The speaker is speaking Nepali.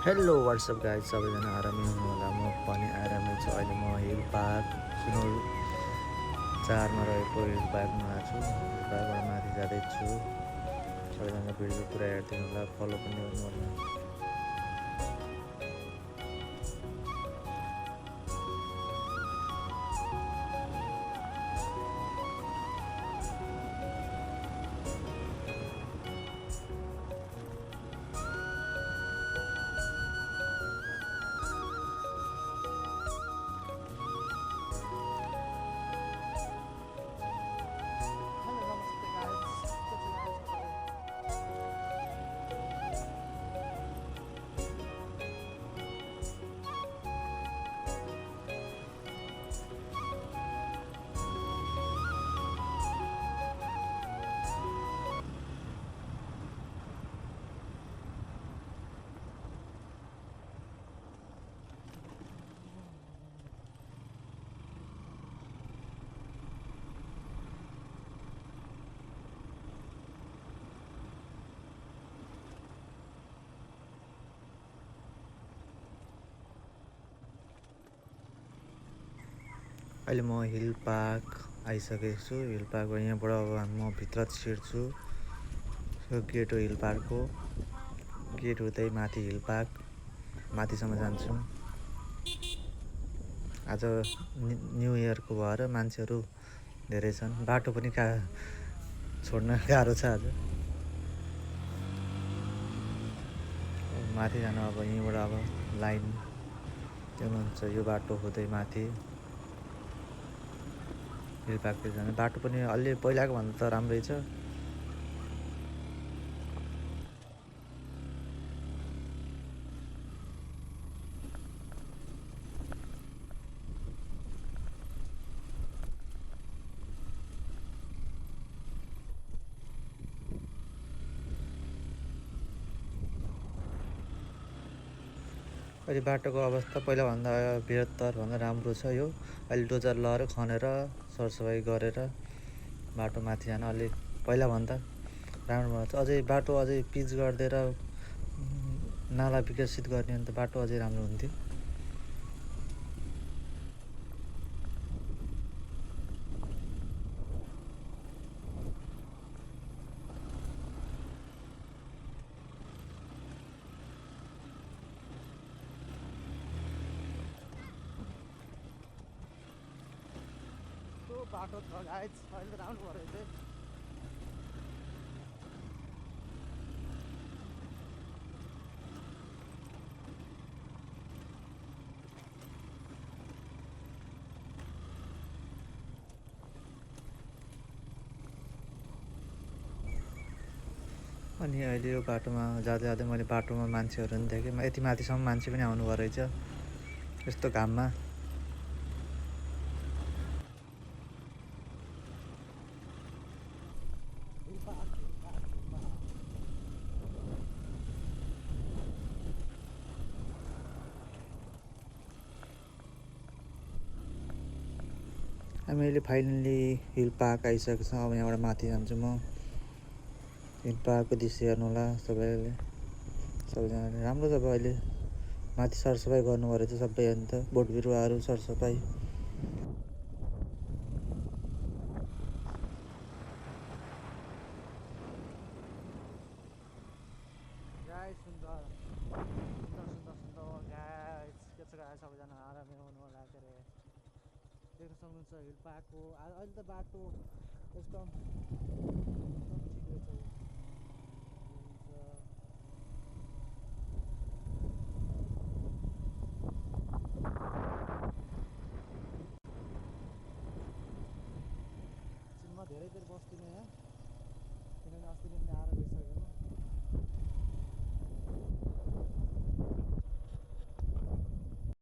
हेलो वाट्सअप गाइज, सबैजना आरामै हुनुहोला। म पनि आरामै छु। अहिले म हिल पार्क सुनौल 4मा रहेको हिल पार्कमा छु। हिल पार्कबाट माथि जाँदैछु। सबैजना भिडियो पुरा हेरिदिनु होला, फलो पनि गर्नु होला। अहिले म हिल पार्क आइसकेको छु। हिल पार्कबाट यहाँबाट अब म भित्र छिर्छु। यो गेट हो हिल पार्कको। गेट हुँदै माथि हिल पार्क माथिसम्म जान्छु। आज न्यु इयरको भएर मान्छेहरू धेरै छन्। बाटो पनि छोड्न गाह्रो छ आज। माथि जान अब यहीँबाट अब लाइन देख्नुहुन्छ, यो बाटो हुँदै माथि हिल पार्कतिर जाने बाटो पनि अलि पहिलाको भन्दा त राम्रै छ। अहिले बाटोको अवस्था पहिलाभन्दा भन्दा राम्रो छ। यो अहिले डोजर लगाएर खनेर सरसफाइ गरेर बाटो माथि जान अलिक पहिलाभन्दा राम्रो भएको छ। अझै बाटो अझै पिच गरिदिएर नाला विकसित गर्ने भने त बाटो अझै राम्रो हुन्थ्यो। बाटो छ गाइज, अहिले राम्रो भयो चाहिँ। अनि अहिले यो बाटोमा जाँदै जाँदै मैले बाटोमा मान्छेहरू पनि देखेँ। यति माथिसम्म मान्छे पनि आउनुभयो रहेछ यस्तो घाममा। हामी अहिले फाइनली हिल पार्क आइसकेको छ। अब यहाँबाट माथि जान्छु म। हिल पार्कको दृश्य हेर्नु होला सबैजनाले। राम्रो छ। अब अहिले माथि सरसफाइ गर्नुभयो रहेछ सबै। अन्त बोट बिरुवाहरू सरसफाइ सुन्दर गाइस के छ गाइस, सबैजना आरामै हुनु होला। के अरे देख्न सक्नुहुन्छ हिल पार्कको अहिले त बाटो एकदम ठिकै छ। म धेरै देर बस्दिनँ यहाँ, किनभने अस्ति पनि आएर गइसकेको।